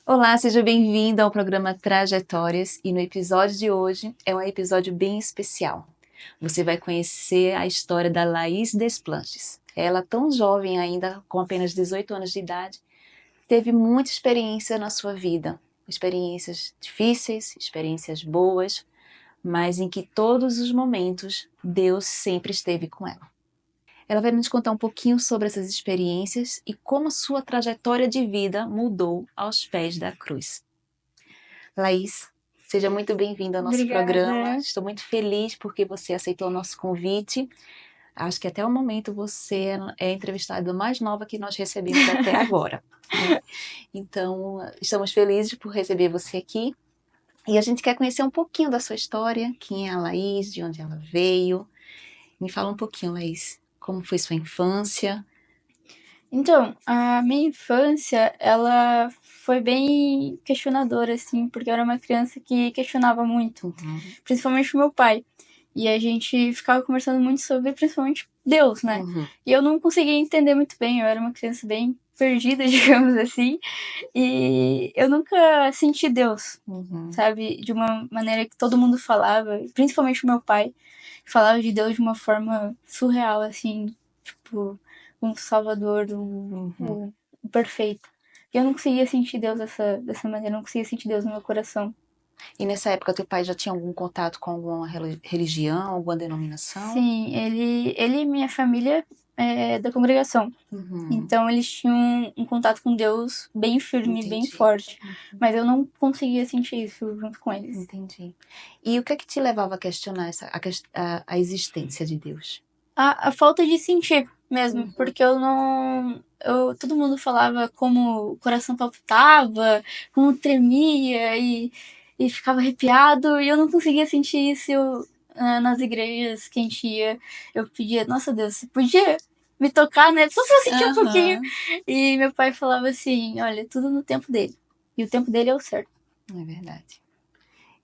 Olá, seja bem-vindo ao programa Trajetórias e no episódio de hoje é um episódio bem especial. Você vai conhecer a história da Laís Desplanches. Ela, tão jovem ainda, com apenas 18 anos de idade, teve muita experiência na sua vida. Experiências difíceis, experiências boas, mas em que todos os momentos Deus sempre esteve com ela. Ela vai nos contar um pouquinho sobre essas experiências e como sua trajetória de vida mudou aos pés da cruz. Laís, seja muito bem-vinda ao nosso programa. Obrigada. Estou muito feliz porque você aceitou o nosso convite. Acho que até o momento você é a entrevistada mais nova que nós recebemos até agora, né? Então, estamos felizes por receber você aqui. E a gente quer conhecer um pouquinho da sua história, quem é a Laís, de onde ela veio. Me fala um pouquinho, Laís, como foi sua infância? Então, a minha infância, ela foi bem questionadora, assim, porque eu era uma criança que questionava muito, principalmente o meu pai. E a gente ficava conversando muito sobre, principalmente, Deus, né? E eu não conseguia entender muito bem, eu era uma criança bem perdida, digamos assim, e eu nunca senti Deus, sabe? De uma maneira que todo mundo falava, principalmente o meu pai, falava de Deus de uma forma surreal, assim, tipo, um salvador, o perfeito. E eu não conseguia sentir Deus dessa maneira, eu não conseguia sentir Deus no meu coração. E nessa época teu pai já tinha algum contato com alguma religião, alguma denominação? Sim, ele e minha família é da congregação. Então eles tinham um contato com Deus bem firme, bem Entendi. forte. Mas eu não conseguia sentir isso junto com eles. Entendi. E o que é que te levava a questionar a existência de Deus? A falta de sentir mesmo, porque eu não. Todo mundo falava como o coração palpitava, como tremia e ficava arrepiado, e eu não conseguia sentir isso. Nas igrejas que a gente ia, eu pedia, nossa Deus, você podia me tocar, né? Só pra eu sentir um pouquinho. E meu pai falava assim: olha, tudo no tempo dele. E o tempo dele é o certo. É verdade.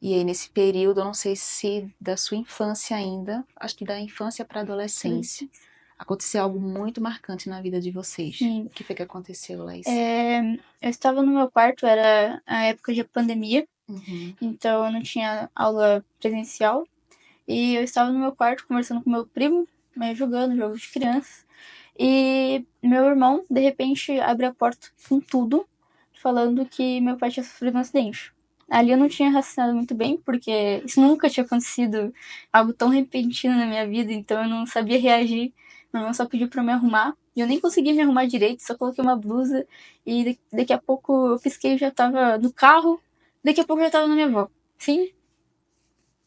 E aí, nesse período, eu não sei se da sua infância ainda, acho que da infância para a adolescência, aconteceu algo muito marcante na vida de vocês. Sim. O que foi que aconteceu, Laís? Eu estava no meu quarto, era a época de pandemia, então eu não tinha aula presencial. E eu estava no meu quarto conversando com meu primo, jogando jogos de criança. E meu irmão, de repente, abre a porta com tudo, falando que meu pai tinha sofrido um acidente. Ali eu não tinha raciocinado muito bem, porque isso nunca tinha acontecido, algo tão repentino na minha vida, então eu não sabia reagir. Meu irmão só pediu pra eu me arrumar, e eu nem consegui me arrumar direito, só coloquei uma blusa, e daqui a pouco eu pisquei e já tava no carro, daqui a pouco eu já tava na minha avó. Sim,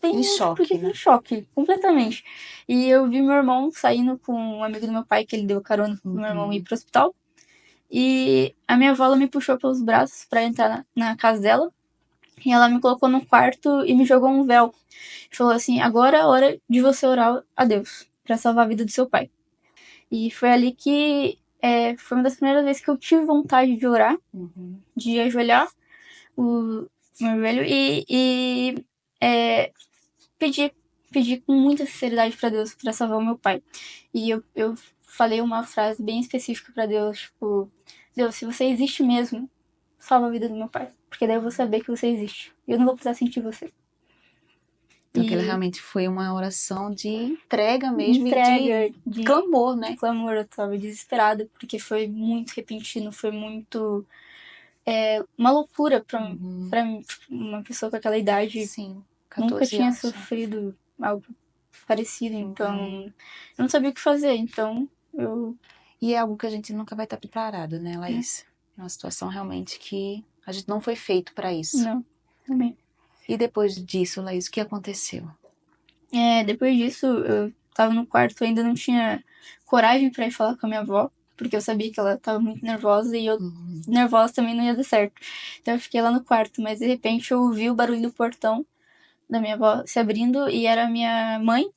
Em bem, tipo, choque, em né? choque, completamente. E eu vi meu irmão saindo com um amigo do meu pai, que ele deu carona pro meu irmão ir pro hospital. E a minha avó ela me puxou pelos braços pra entrar na casa dela. E ela me colocou no quarto e me jogou um véu. E falou assim: agora é a hora de você orar a Deus pra salvar a vida do seu pai. E foi ali que foi uma das primeiras vezes que eu tive vontade de orar, de ajoelhar o meu joelho e pedir, pedir com muita sinceridade pra Deus pra salvar o meu pai. E eu falei uma frase bem específica pra Deus, tipo, Deus, se você existe mesmo, salva a vida do meu pai. Porque daí eu vou saber que você existe. E eu não vou precisar sentir você. Então, aquilo E realmente foi uma oração de entrega mesmo e entrega de clamor, de né? clamor, eu tava desesperada, porque foi muito repentino, foi muito uma loucura pra mim, uma pessoa com aquela idade. Sim, Nunca 14 tinha anos, né? sofrido algo parecido, então eu não sabia o que fazer, então eu. E é algo que a gente nunca vai estar preparado, né, Laís? É uma situação realmente que a gente não foi feito para isso. Não, também. E depois disso, Laís, o que aconteceu? Depois disso, eu tava no quarto, ainda não tinha coragem pra ir falar com a minha avó, porque eu sabia que ela tava muito nervosa e eu, nervosa, também não ia dar certo. Então eu fiquei lá no quarto, mas de repente eu ouvi o barulho do portão da minha avó se abrindo e era a minha mãe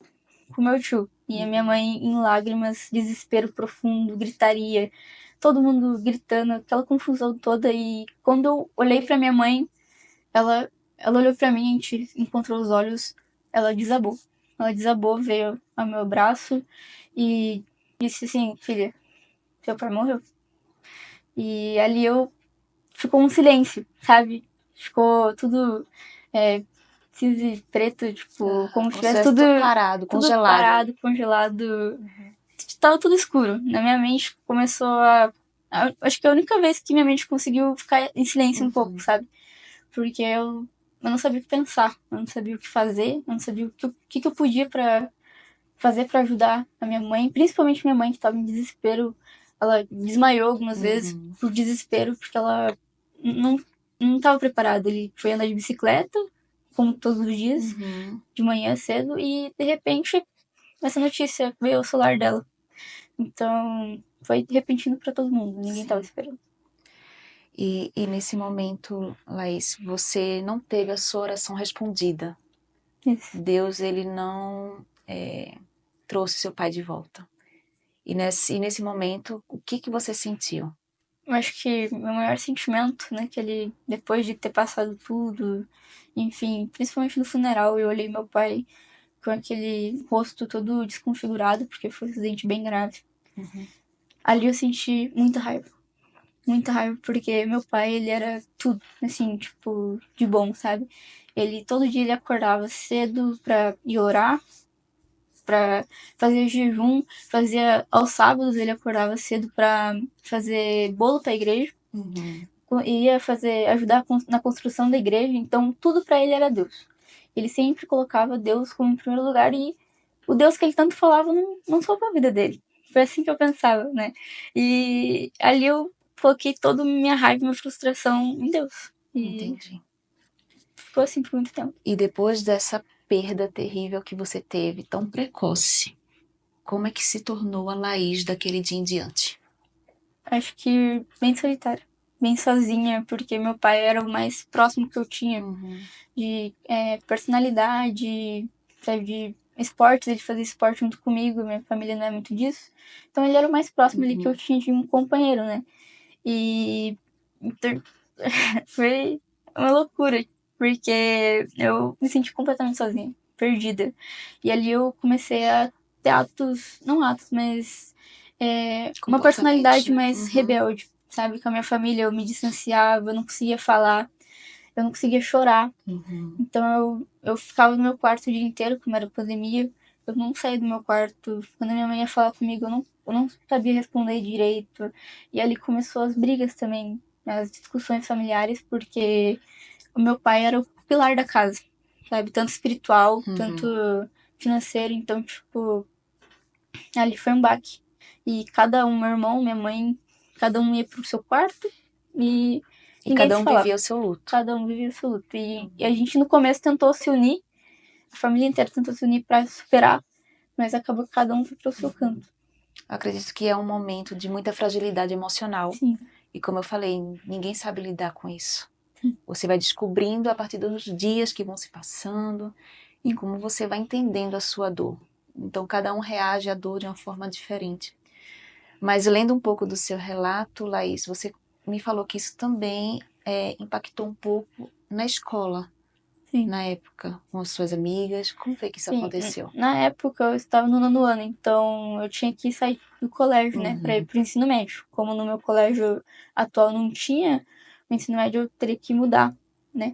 com meu tio. E a minha mãe em lágrimas, desespero profundo, gritaria, todo mundo gritando, aquela confusão toda. E quando eu olhei pra minha mãe, ela olhou pra mim, a gente encontrou os olhos, ela desabou. Ela desabou, veio ao meu braço e disse assim: filha, seu pai morreu. E ali eu ficou um silêncio, sabe? Ficou tudo cinza e preto, tipo, como se tivesse tudo parado, tudo congelado. parado, congelado. Tava tudo escuro. Na minha mente começou a. Acho que é a única vez que minha mente conseguiu ficar em silêncio um pouco, sabe? Porque eu não sabia o que pensar, eu não sabia o que fazer, eu não sabia o que eu podia fazer pra ajudar a minha mãe, principalmente minha mãe que tava em desespero. Ela desmaiou algumas vezes por desespero, porque ela não, não tava preparada. Ele foi andar de bicicleta, como todos os dias, de manhã cedo, e de repente essa notícia veio ao celular dela. Então, foi repentino pra todo mundo, ninguém tava esperando. E nesse momento, Laís, você não teve a sua oração respondida. Isso. Deus, ele não trouxe seu pai de volta. E nesse momento, o que você sentiu? Eu acho que meu maior sentimento, né, que ele, depois de ter passado tudo, enfim, principalmente no funeral, eu olhei meu pai com aquele rosto todo desconfigurado, porque foi um acidente bem grave. Ali eu senti muita raiva, porque meu pai, ele era tudo, assim, tipo, de bom, sabe? Ele, todo dia ele acordava cedo pra ir orar, pra fazer jejum, aos sábados ele acordava cedo pra fazer bolo pra igreja, ia ajudar na construção da igreja, então tudo pra ele era Deus. Ele sempre colocava Deus como em primeiro lugar e o Deus que ele tanto falava não salvou a vida dele. Foi assim que eu pensava, né? E ali eu coloquei toda minha raiva e minha frustração em Deus. E Entendi. ficou assim por muito tempo. E depois dessa perda terrível que você teve, tão precoce, como é que se tornou a Laís daquele dia em diante? Acho que bem solitária, bem sozinha, porque meu pai era o mais próximo que eu tinha de personalidade, sabe, de esportes, ele fazia esporte junto comigo, minha família não é muito disso. Então ele era o mais próximo ali que eu tinha de um companheiro, né? E então, foi uma loucura, porque eu me senti completamente sozinha, perdida. E ali eu comecei a ter mas uma personalidade mais rebelde, sabe? Com a minha família eu me distanciava, eu não conseguia falar, eu não conseguia chorar. Então eu ficava no meu quarto o dia inteiro, como era pandemia, eu não saía do meu quarto. Quando a minha mãe ia falar comigo, eu não sabia responder direito. E ali começou as brigas também, as discussões familiares, porque o meu pai era o pilar da casa, sabe? Tanto espiritual, tanto financeiro. Então, tipo, ali foi um baque. E cada um, meu irmão, minha mãe, cada um ia pro seu quarto e ninguém cada se um falava. vivia o seu luto. Cada um vivia o seu luto. E a gente no começo tentou se unir, a família inteira tentou se unir pra superar, mas acabou que cada um foi pro seu canto. Acredito que é um momento de muita fragilidade emocional. Sim. E como eu falei, ninguém sabe lidar com isso. Você vai descobrindo a partir dos dias que vão se passando e como você vai entendendo a sua dor. Então, cada um reage à dor de uma forma diferente. Mas lendo um pouco do seu relato, Laís, você me falou que isso também impactou um pouco na escola. Sim. Na época, com as suas amigas. Como foi que isso aconteceu? Na época eu estava no 9º ano, então eu tinha que sair do colégio, né, pra ir pro ensino médio. Como no meu colégio atual não tinha, o ensino médio eu teria que mudar, né.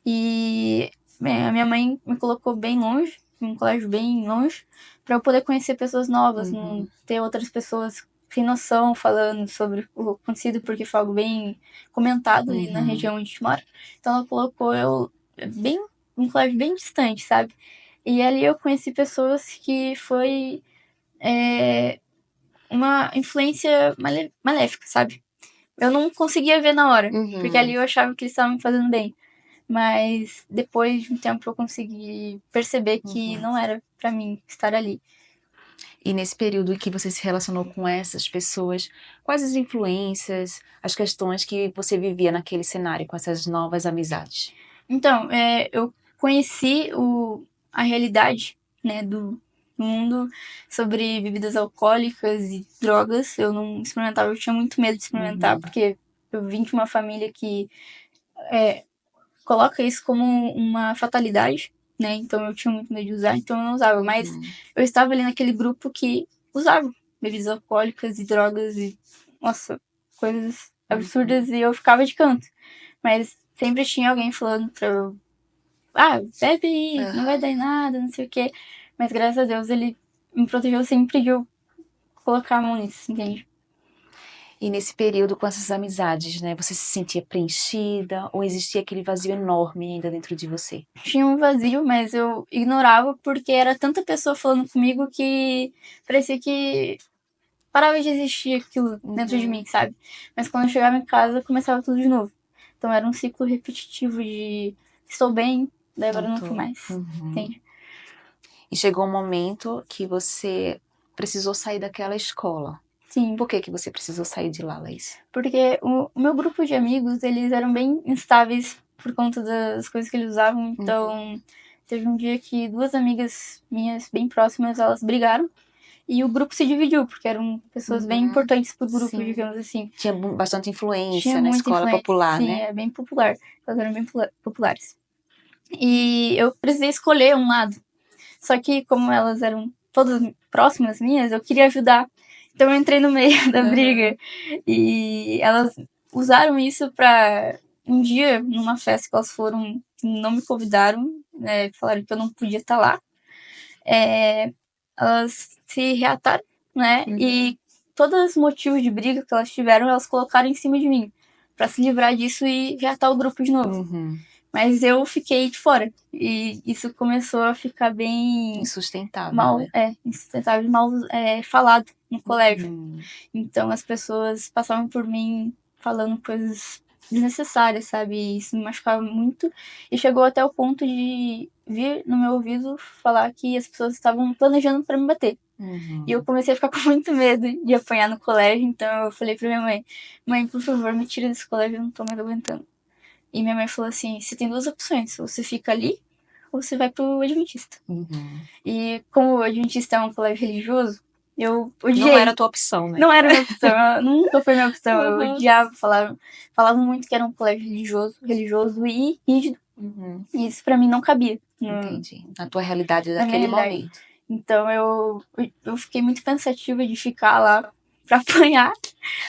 E a minha mãe me colocou bem longe, num colégio bem longe, pra eu poder conhecer pessoas novas, não ter outras pessoas sem noção falando sobre o acontecido, porque foi algo bem comentado ali na região onde a gente mora. Então ela colocou eu bem um colégio bem distante, sabe? E ali eu conheci pessoas que foi uma influência maléfica, sabe? Eu não conseguia ver na hora, porque ali eu achava que eles estavam me fazendo bem. Mas depois de um tempo eu consegui perceber que não era pra mim estar ali. E nesse período em que você se relacionou com essas pessoas, quais as influências, as questões que você vivia naquele cenário com essas novas amizades? Então, eu conheci a realidade, né, do mundo sobre bebidas alcoólicas e drogas. Eu não experimentava, eu tinha muito medo de experimentar, porque eu vim de uma família que coloca isso como uma fatalidade, né? Então eu tinha muito medo de usar, então eu não usava. Mas eu estava ali naquele grupo que usava bebidas alcoólicas e drogas e, nossa, coisas absurdas e eu ficava de canto. Mas sempre tinha alguém falando pra eu, bebe aí, não vai dar em nada, não sei o quê. Mas graças a Deus ele me protegeu sempre de eu colocar a mão nisso, entende? E nesse período com essas amizades, né, você se sentia preenchida ou existia aquele vazio enorme ainda dentro de você? Tinha um vazio, mas eu ignorava porque era tanta pessoa falando comigo que parecia que parava de existir aquilo dentro de mim, sabe? Mas quando eu chegava em casa, começava tudo de novo. Então era um ciclo repetitivo de estou bem, daí agora não tô mais, entende? E chegou um momento que você precisou sair daquela escola. Sim. Por que você precisou sair de lá, Laís? Porque o meu grupo de amigos, eles eram bem instáveis por conta das coisas que eles usavam. Então, teve um dia que 2 amigas minhas bem próximas, elas brigaram. E o grupo se dividiu, porque eram pessoas bem importantes pro grupo, digamos assim. Tinha bastante influência Tinha na escola influência, popular, sim, né? É bem popular. Elas eram bem populares. E eu precisei escolher um lado. Só que como elas eram todas próximas minhas, eu queria ajudar. Então eu entrei no meio da briga. E elas usaram isso pra... Um dia, numa festa que elas foram, não me convidaram, né, falaram que eu não podia estar lá. Elas se reataram, né? E todos os motivos de briga que elas tiveram, elas colocaram em cima de mim. Pra se livrar disso e reatar o grupo de novo. Mas eu fiquei de fora. E isso começou a ficar bem... Insustentável, mal, né? Insustentável, mal falado no colégio. Então as pessoas passavam por mim falando coisas desnecessárias, sabe? E isso me machucava muito. E chegou até o ponto de vir no meu ouvido falar que as pessoas estavam planejando pra me bater. E eu comecei a ficar com muito medo de apanhar no colégio. Então eu falei pra minha mãe: mãe, por favor, me tira desse colégio, eu não tô mais aguentando. E minha mãe falou assim: você tem 2 opções, você fica ali ou você vai pro Adventista. E como o Adventista é um colégio religioso, eu odiei. Não era a tua opção, né? Não era minha opção, nunca foi minha opção. Eu odiava, falavam muito que era um colégio religioso e rígido. E isso pra mim não cabia. Entendi. Na tua realidade daquele momento. Então eu fiquei muito pensativa de ficar lá pra apanhar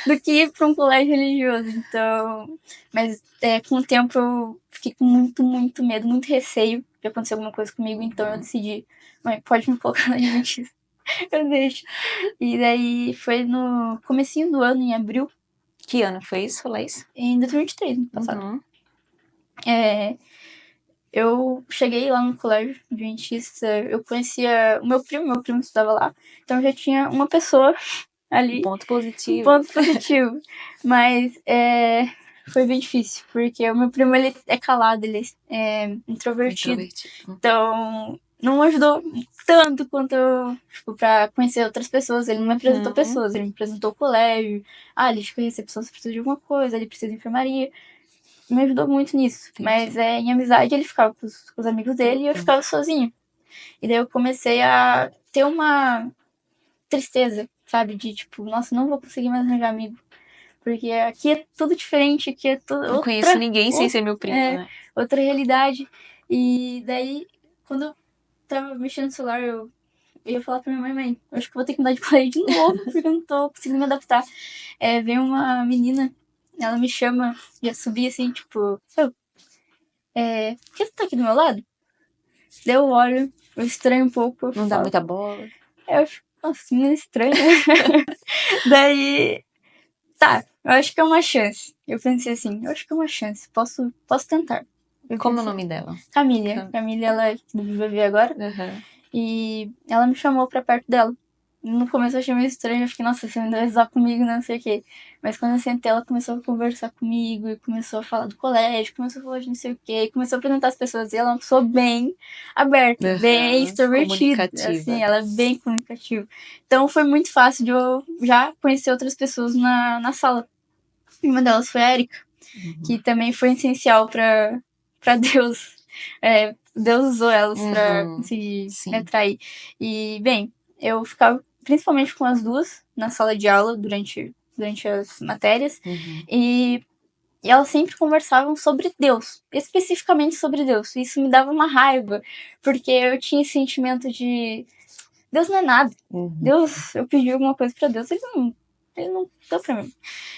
do que ir pra um colégio religioso. Então, mas com o tempo eu fiquei com muito, muito medo, muito receio de acontecer alguma coisa comigo. Então eu decidi, mãe, pode me colocar na Adventista. Eu deixo. E daí foi no comecinho do ano, em abril. Que ano foi isso, Laís? Em 2023, no passado. Eu cheguei lá no colégio adventista, eu conhecia o meu primo estudava lá, então eu já tinha uma pessoa ali. Ponto positivo. Ponto positivo. Mas foi bem difícil, porque o meu primo, ele é calado, ele é introvertido. Então, não ajudou tanto quanto eu, tipo, pra conhecer outras pessoas. Ele não me apresentou pessoas, ele me apresentou o colégio. Ele fica recepção se precisa de alguma coisa, ele precisa de enfermaria. Me ajudou muito nisso. Entendi. Mas em amizade ele ficava com os amigos dele e eu ficava sozinho. E daí eu comecei a ter uma tristeza, sabe? De tipo, nossa, não vou conseguir mais arranjar amigo. Porque aqui é tudo diferente, aqui é tudo... Não conheço ninguém sem ser meu primo, né? Outra realidade. E daí, quando eu tava mexendo no celular, eu ia falar pra minha mãe, eu acho que vou ter que mudar de colégio de novo, porque eu não tô conseguindo me adaptar. Vem uma menina, ela me chama, já subi assim, tipo, por que você tá aqui do meu lado? Daí eu olho, eu estranho um pouco. Não dá muita bola. Eu fico, nossa, menina estranha. Daí, tá, eu acho que é uma chance. Eu pensei assim, eu acho que é uma chance, posso tentar. Como é o nome dela? Camila, ela é do Viver agora. E ela me chamou pra perto dela. No começo eu achei meio estranho, eu fiquei, nossa, você ainda vai zoar comigo, não sei o quê. Mas quando eu sentei, ela começou a conversar comigo, e começou a falar do colégio, começou a falar de não sei o quê, e começou a apresentar as pessoas. E ela é uma pessoa bem aberta, bem extrovertida. Assim, ela é bem comunicativa. Então foi muito fácil de eu já conhecer outras pessoas na sala. E uma delas foi a Erika, que também foi essencial pra Deus. Deus usou elas pra conseguir me atrair. E, bem, eu ficava principalmente com as duas na sala de aula durante as matérias. E elas sempre conversavam sobre Deus, especificamente sobre Deus. Isso me dava uma raiva, porque eu tinha esse sentimento de Deus não é nada. Deus, eu pedi alguma coisa pra Deus, ele ele não deu pra mim.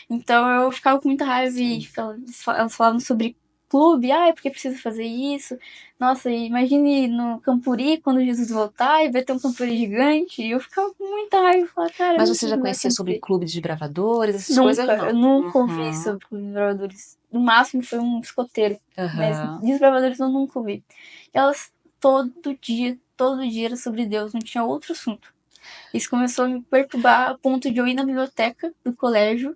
Então eu ficava com muita raiva e elas falavam sobre clube, é porque precisa fazer isso. Nossa, imagine no Campuri, quando Jesus voltar, e vai ter um Campuri gigante. E eu ficava com muita raiva. Falava, cara, Mas não, você já não vai conhecia sobre acontecer. clube de desbravadores, essas coisas Eu não? nunca ouvi sobre clube de desbravadores. No máximo foi um escoteiro. Mas desbravadores eu nunca ouvi. E elas todo dia era sobre Deus, não tinha outro assunto. Isso começou a me perturbar a ponto de eu ir na biblioteca do colégio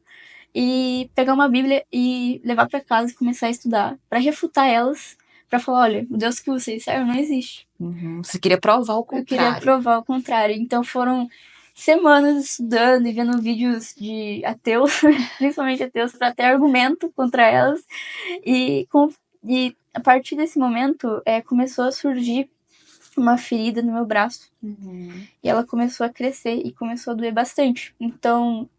e pegar uma Bíblia e levar para casa e começar a estudar para refutar elas, para falar, olha, o Deus que vocês servem não existe. Você queria provar o contrário. Eu queria provar o contrário. Então foram semanas estudando e vendo vídeos de ateus, principalmente ateus, para ter argumento contra elas. E a partir desse momento começou a surgir uma ferida no meu braço. E ela começou a crescer e começou a doer bastante. Então,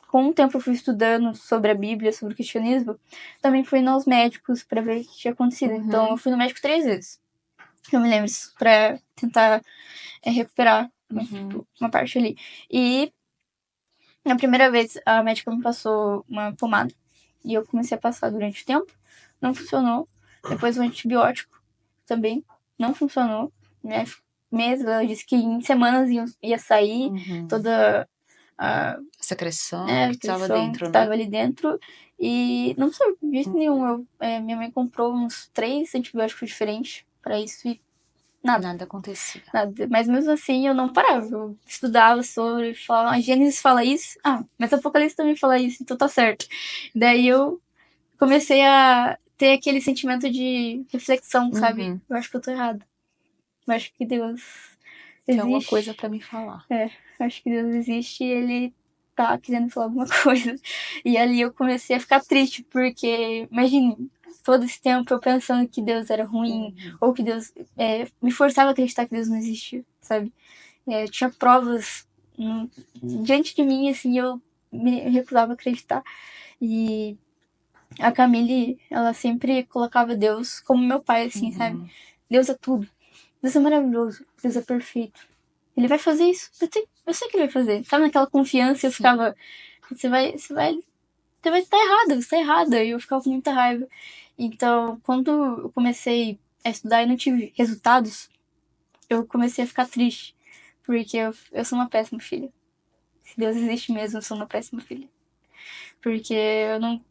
com o tempo eu fui estudando sobre a Bíblia, sobre o cristianismo, também fui aos médicos para ver o que tinha acontecido. Então eu fui no médico 3 vezes. Eu me lembro disso, pra tentar recuperar uma parte ali. E na primeira vez a médica me passou uma pomada e eu comecei a passar durante o tempo. Não funcionou. Depois o antibiótico também não funcionou. Meses, ela disse que em semanas ia sair toda a secreção que estava estava dentro, né? Estava ali dentro. E não sei, de jeito nenhum. Minha mãe comprou uns 3 antibióticos diferentes para isso e Nada acontecia. nada. Mas mesmo assim eu não parava. Eu estudava sobre, falava, a Gênesis fala isso. Ah, mas Apocalipse também fala isso, então tá certo. Daí eu comecei a ter aquele sentimento de reflexão, sabe? Eu acho que eu tô errada. Eu acho que Deus Tem existe. alguma coisa pra me falar. Eu acho que Deus existe e ele tá querendo falar alguma coisa. E ali eu comecei a ficar triste, porque, imagine, todo esse tempo eu pensando que Deus era ruim, ou que Deus me forçava a acreditar que Deus não existia, sabe? Tinha provas diante de mim, assim, eu me recusava a acreditar. E a Camille, ela sempre colocava Deus como meu pai, assim, sabe? Deus é tudo. Deus é maravilhoso. Deus é perfeito. Ele vai fazer isso. Eu sei que ele vai fazer. Sabe naquela confiança, eu ficava. Você vai estar errada, você tá errada. E eu ficava com muita raiva. Então, quando eu comecei a estudar e não tive resultados, eu comecei a ficar triste. Porque eu sou uma péssima filha. Se Deus existe mesmo, eu sou uma péssima filha. Porque eu não.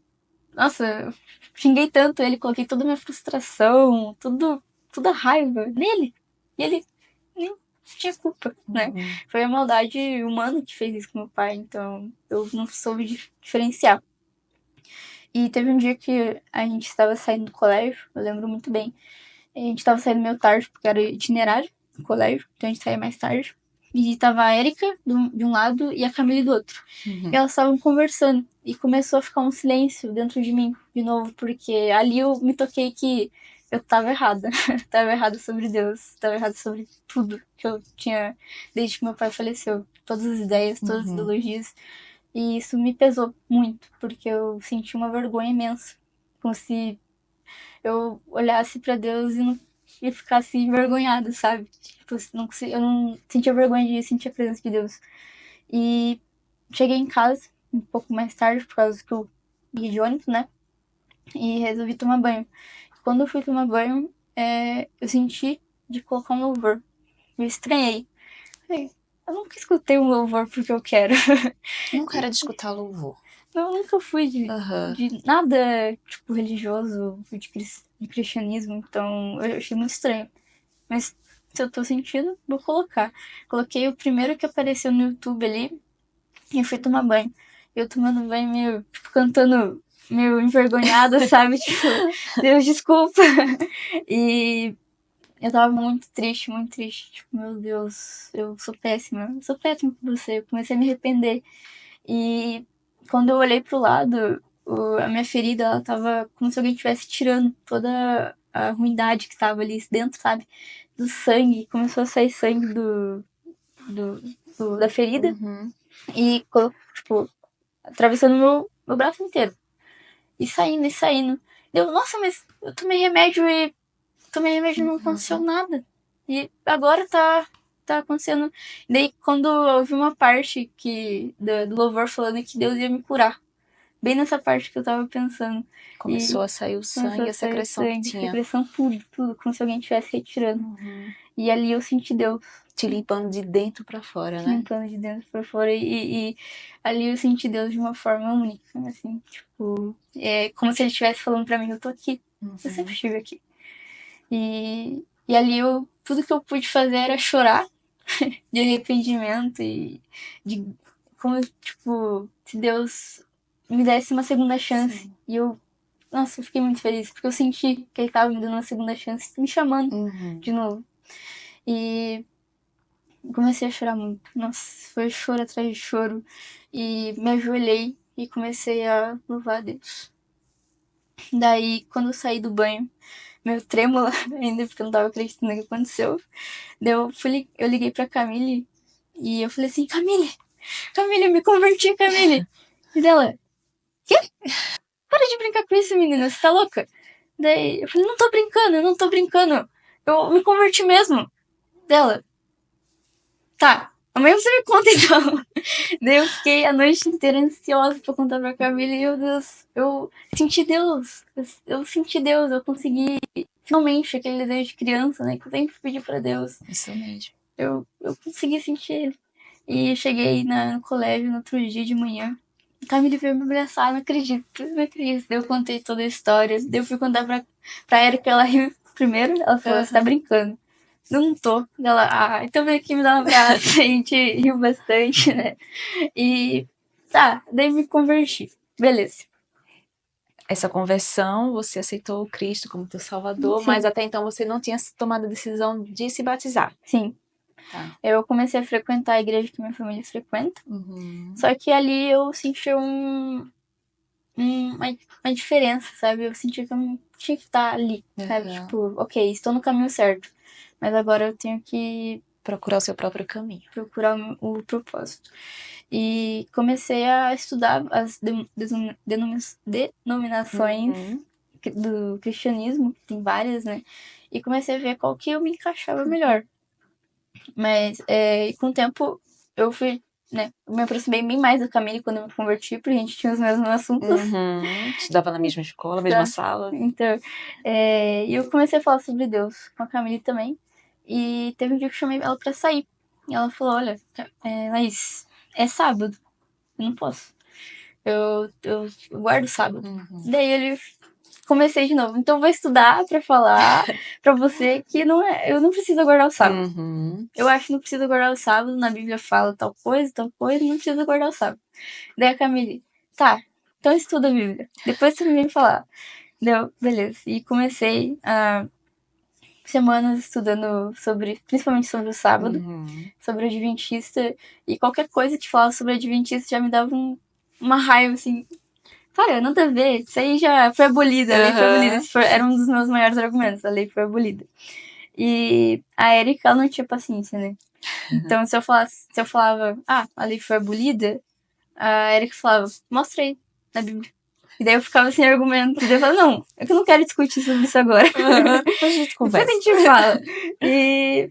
Nossa, eu xinguei tanto ele, coloquei toda a minha frustração, toda a raiva nele. E ele nem tinha culpa, né? Foi a maldade humana que fez isso com meu pai, então eu não soube diferenciar. E teve um dia que a gente estava saindo do colégio, eu lembro muito bem. A gente estava saindo meio tarde, porque era itinerário do colégio, então a gente saía mais tarde. E tava a Erika de um lado e a Camille do outro. E elas estavam conversando. E começou a ficar um silêncio dentro de mim, de novo, porque ali eu me toquei que eu tava errada. Tava errada sobre Deus, tava errada sobre tudo que eu tinha desde que meu pai faleceu. Todas as ideias, todas as ideologias. E isso me pesou muito, porque eu senti uma vergonha imensa. Como se eu olhasse pra Deus e ficasse envergonhada, sabe? Tipo, eu não sentia vergonha de sentir a presença de Deus. E cheguei em casa um pouco mais tarde, por causa que eu ia de ônibus, né? E resolvi tomar banho. Quando eu fui tomar banho, eu senti de colocar um louvor. Eu estranhei. Eu nunca escutei um louvor porque eu quero. Nunca era de escutar louvor. Eu nunca fui de nada, tipo, religioso, de cristianismo, então eu achei muito estranho. Mas se eu tô sentindo, vou colocar. Coloquei o primeiro que apareceu no YouTube ali e fui tomar banho. Eu tomando banho meio, tipo, cantando meio envergonhada, sabe? Tipo, Deus, desculpa. E eu tava muito triste, muito triste. Tipo, meu Deus, eu sou péssima. Eu sou péssima com você. Eu comecei a me arrepender. E quando eu olhei pro lado, a minha ferida, ela tava como se alguém estivesse tirando toda a ruindade que tava ali dentro, sabe? Do sangue. Começou a sair sangue da ferida. E, tipo, atravessando meu braço inteiro. E saindo, e saindo. Eu, nossa, mas eu tomei remédio e não aconteceu nada. E agora tá tá acontecendo? Daí, quando eu ouvi uma parte do louvor falando que Deus ia me curar. Bem nessa parte que eu tava pensando. Começou a sair o sangue, a secreção que tinha. Secreção, tudo, como se alguém estivesse retirando. E ali eu senti Deus. Te limpando de dentro pra fora, né? Limpando de dentro pra fora. E ali eu senti Deus de uma forma única, assim, tipo... É como se ele estivesse falando pra mim, eu tô aqui. Eu sempre estive aqui. E ali tudo que eu pude fazer era chorar de arrependimento e de como, tipo, se Deus me desse uma segunda chance. Sim. E nossa, eu fiquei muito feliz, porque eu senti que ele tava me dando uma segunda chance, me chamando de novo. E comecei a chorar muito. Nossa, foi choro atrás de choro. E me ajoelhei e comecei a louvar a Deus. Daí, quando eu saí do banho, meio trêmula ainda, porque eu não tava acreditando no que aconteceu, daí eu liguei pra Camille e eu falei assim, Camille, eu me converti, Camille. E dela, quê? Para de brincar com isso, menina, você tá louca? Daí eu falei, não tô brincando. Eu me converti mesmo. Dela, tá, amanhã você me conta então. Daí eu fiquei a noite inteira ansiosa pra contar pra Camila e, meu Deus, eu senti Deus. Eu senti Deus, eu consegui finalmente aquele desejo de criança, né, que eu sempre pedi pra Deus. Isso mesmo. Eu consegui sentir ele. E cheguei no colégio no outro dia de manhã. A Camila veio me abraçar, não acredito. Daí eu contei toda a história. Daí eu fui contar pra Erika, ela riu primeiro. Ela falou, você tá brincando. Não tô. Ela, então vem aqui me dar um abraço. A gente riu bastante, né? E tá, daí me converti. Beleza. Essa conversão, você aceitou o Cristo como teu Salvador, Sim. mas até então você não tinha tomado a decisão de se batizar. Sim. Tá. Eu comecei a frequentar a igreja que minha família frequenta. Só que ali eu senti uma diferença, sabe? Eu senti que eu não tinha que estar ali, sabe? Tipo, ok, estou no caminho certo. Mas agora eu tenho que procurar o seu próprio caminho. Procurar o propósito. E comecei a estudar as denominações do cristianismo, que tem várias, né? E comecei a ver qual que eu me encaixava melhor. Mas com o tempo eu fui, né? Eu me aproximei bem mais da Camille quando eu me converti, porque a gente tinha os mesmos assuntos. Estudava na mesma escola, mesma sala. Então, e eu comecei a falar sobre Deus com a Camille também. E teve um dia que eu chamei ela pra sair. E ela falou, olha, Laís, é sábado. Eu não posso. Eu guardo sábado. Daí ele comecei de novo. Então eu vou estudar pra falar pra você que eu não preciso guardar o sábado. Eu acho que não precisa guardar o sábado. Na Bíblia fala tal coisa, não precisa guardar o sábado. Daí a Camille, tá, então estuda a Bíblia. Depois você me vem falar. Deu, beleza. E comecei semanas estudando principalmente sobre o sábado, sobre o Adventista, e qualquer coisa que falava sobre o Adventista já me dava uma raiva, assim. Cara, nada a ver, isso aí já foi abolida, a lei foi abolida. Esse era um dos meus maiores argumentos, a lei foi abolida. E a Erika, ela não tinha paciência, né? Então, se eu falava, a lei foi abolida, a Erika falava, mostra aí na Bíblia. E daí eu ficava sem argumento. E daí eu falava, não, é que eu não quero discutir sobre isso agora. Depois a gente conversa. Depois a gente fala. E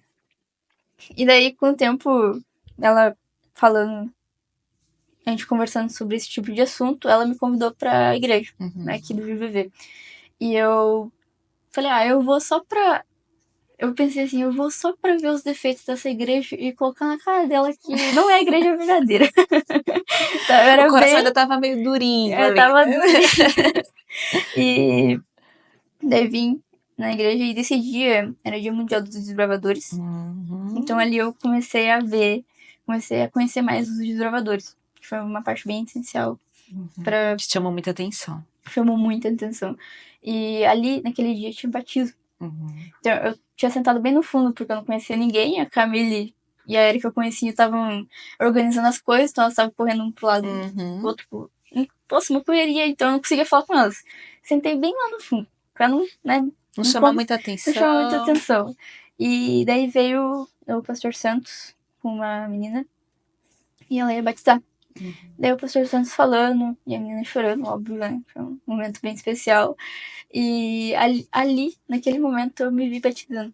daí, com o tempo, ela falando, a gente conversando sobre esse tipo de assunto, ela me convidou pra igreja, aqui do VVV. E eu falei, eu vou só pra... Eu pensei assim, eu vou só pra ver os defeitos dessa igreja e colocar na cara dela que não é a igreja verdadeira. Então, o coração ainda tava meio durinho. Tava durinho. E daí vim na igreja e desse dia era o Dia Mundial dos Desbravadores. Então ali eu comecei a conhecer mais os desbravadores, que foi uma parte bem essencial. Que chamou muita atenção. Chamou muita atenção. E ali, naquele dia, tinha batismo. Então eu tinha sentado bem no fundo, porque eu não conhecia ninguém. A Camille e a Erika eu conhecia estavam organizando as coisas, então elas estavam correndo um pro lado do outro. Nossa, uma correria, então eu não conseguia falar com elas. Sentei bem lá no fundo, pra não, né? Não chamar muita atenção. Não chamar muita atenção. E daí veio o pastor Santos com uma menina e ela ia batizar. Daí o pastor Santos falando e a menina chorando, óbvio, né? Foi um momento bem especial. E ali, naquele momento, eu me vi batizando.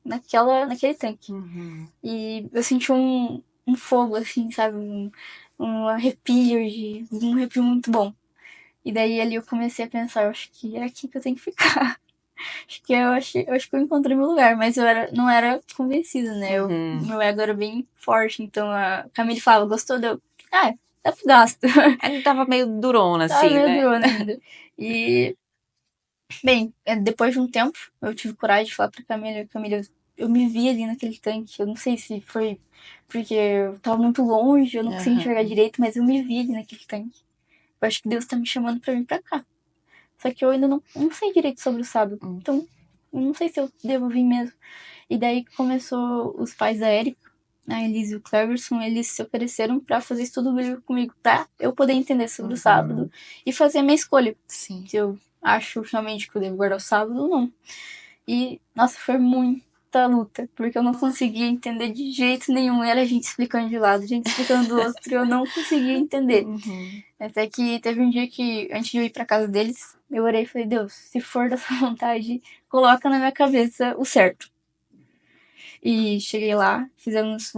naquele tanque. E eu senti um fogo, assim, sabe? Um arrepio muito bom. E daí ali eu comecei a pensar, eu acho que é aqui que eu tenho que ficar. Eu acho que eu encontrei meu lugar, mas não era convencida, né? Meu ego era bem forte, então a Camille falava, gostou? Deu, dá pro gasto. Ainda tava meio durona, assim, Tava meio né? durona ainda. E, bem, depois de um tempo, eu tive coragem de falar pra Camille, eu me vi ali naquele tanque, eu não sei se foi porque eu tava muito longe, eu não conseguia enxergar direito, mas eu me vi ali naquele tanque. Eu acho que Deus tá me chamando pra vir pra cá. Só que eu ainda não sei direito sobre o sábado. Então, eu não sei se eu devo vir mesmo. E daí começou os pais da Erika, a Elise e o Cleverson, eles se ofereceram pra fazer estudo bíblico comigo, pra eu poder entender sobre o sábado e fazer a minha escolha. Sim. Se eu acho realmente que eu devo guardar o sábado ou não. E, nossa, foi muita luta, porque eu não conseguia entender de jeito nenhum. Era a gente explicando de lado, a gente explicando do outro, e eu não conseguia entender. Até que teve um dia que, antes de eu ir pra casa deles, eu orei e falei, Deus, se for da sua vontade, coloca na minha cabeça o certo. E cheguei lá, fizemos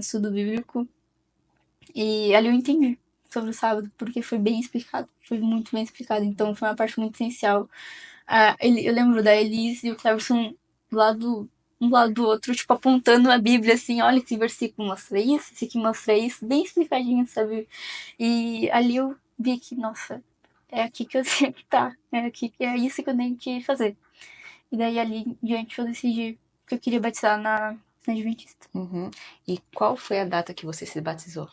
estudo bíblico, e ali eu entendi sobre o sábado, porque foi bem explicado, foi muito bem explicado, então foi uma parte muito essencial. Eu lembro da Elise e o Cleverson um do lado do outro, tipo, apontando a Bíblia, assim, olha, esse versículo mostra isso, esse aqui mostra isso, bem explicadinho, sabe? E ali eu vi que, nossa, é aqui que eu tenho que estar, é isso que eu tenho que fazer. E daí ali em diante eu decidi que eu queria batizar na Adventista. E qual foi a data que você se batizou?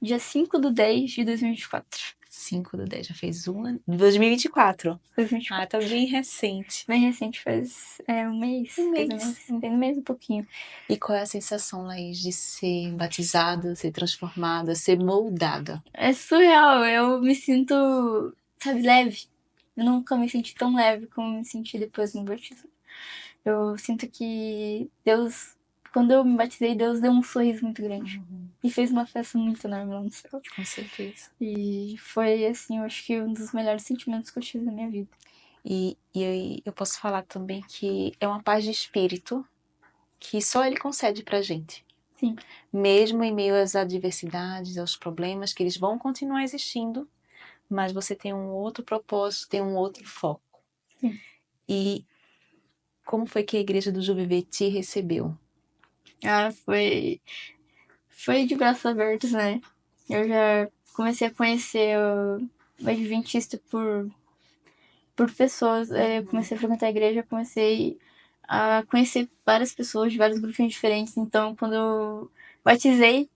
Dia 5/10 de 2024. 5/10, já fez 2024. 2024. Tá bem recente. Bem recente, faz um mês. Tem um mês um pouquinho. E qual é a sensação, Laís, de ser batizada, ser transformada, ser moldada? É surreal, eu me sinto, sabe, leve. Eu nunca me senti tão leve como me senti depois do batismo. Eu sinto que Deus, quando eu me batizei, Deus deu um sorriso muito grande. E fez uma festa muito enorme lá no céu. Com certeza. E foi, assim, eu acho que um dos melhores sentimentos que eu tive na minha vida. E eu posso falar também que é uma paz de espírito que só Ele concede pra gente. Sim. Mesmo em meio às adversidades, aos problemas, que eles vão continuar existindo, mas você tem um outro propósito, tem um outro foco. Sim. E como foi que a igreja do Juviver te recebeu? Foi de braços abertos, né? Eu já comecei a conhecer o Adventista por pessoas. Eu comecei a frequentar a igreja, comecei a conhecer várias pessoas de vários grupinhos diferentes. Então, quando eu batizei,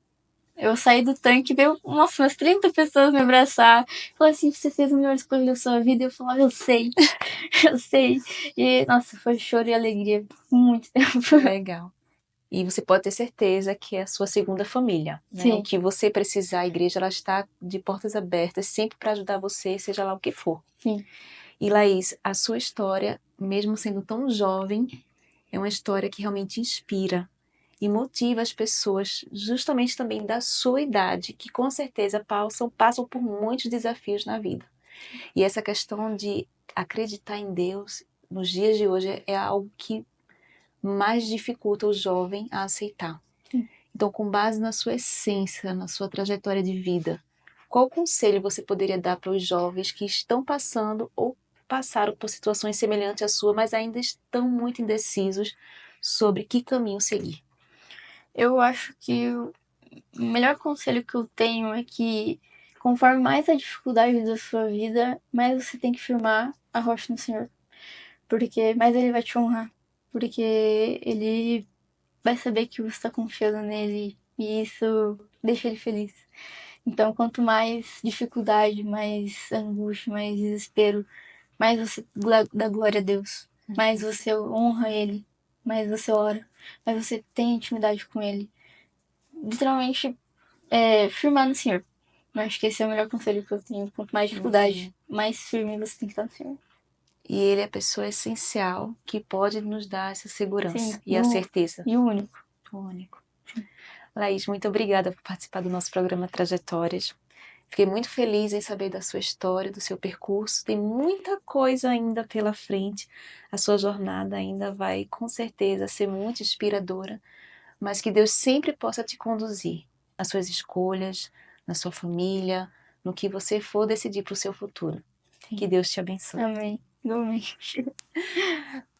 eu saí do tanque e veio, nossa, umas 30 pessoas me abraçar. Falaram assim, você fez a melhor escolha da sua vida. Eu falava, eu sei, eu sei. E, nossa, foi choro e alegria. Muito tempo. Legal. E você pode ter certeza que é a sua segunda família, né? Sim. O que você precisar, a igreja ela está de portas abertas sempre para ajudar você, seja lá o que for. Sim. E Laís, a sua história, mesmo sendo tão jovem, é uma história que realmente inspira e motiva as pessoas, justamente também da sua idade, que com certeza passam por muitos desafios na vida. E essa questão de acreditar em Deus nos dias de hoje é algo que mais dificulta o jovem a aceitar. Então, com base na sua essência, na sua trajetória de vida, qual conselho você poderia dar para os jovens que estão passando ou passaram por situações semelhantes à sua, mas ainda estão muito indecisos sobre que caminho seguir? Eu acho que o melhor conselho que eu tenho é que, conforme mais a dificuldade da sua vida, mais você tem que firmar a rocha no Senhor. Porque mais Ele vai te honrar. Porque Ele vai saber que você está confiando nele. E isso deixa Ele feliz. Então, quanto mais dificuldade, mais angústia, mais desespero, mais você dá glória a Deus. Mais você honra Ele. Mais você ora. Mais você tem intimidade com Ele. Literalmente, firmar no Senhor. Eu acho que esse é o melhor conselho que eu tenho. Quanto mais dificuldade, mais firme você tem que estar no Senhor. E Ele é a pessoa essencial que pode nos dar essa segurança. Sim, e a certeza. E o único. O único. Laís, muito obrigada por participar do nosso programa Trajetórias. Fiquei muito feliz em saber da sua história, do seu percurso. Tem muita coisa ainda pela frente. A sua jornada ainda vai, com certeza, ser muito inspiradora, mas que Deus sempre possa te conduzir nas suas escolhas, na sua família, no que você for decidir para o seu futuro. Sim. Que Deus te abençoe. Amém. Amém.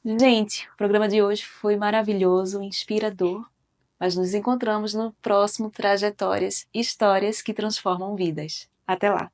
Gente, o programa de hoje foi maravilhoso, inspirador, mas nos encontramos no próximo Trajetórias, Histórias que Transformam Vidas. Até lá!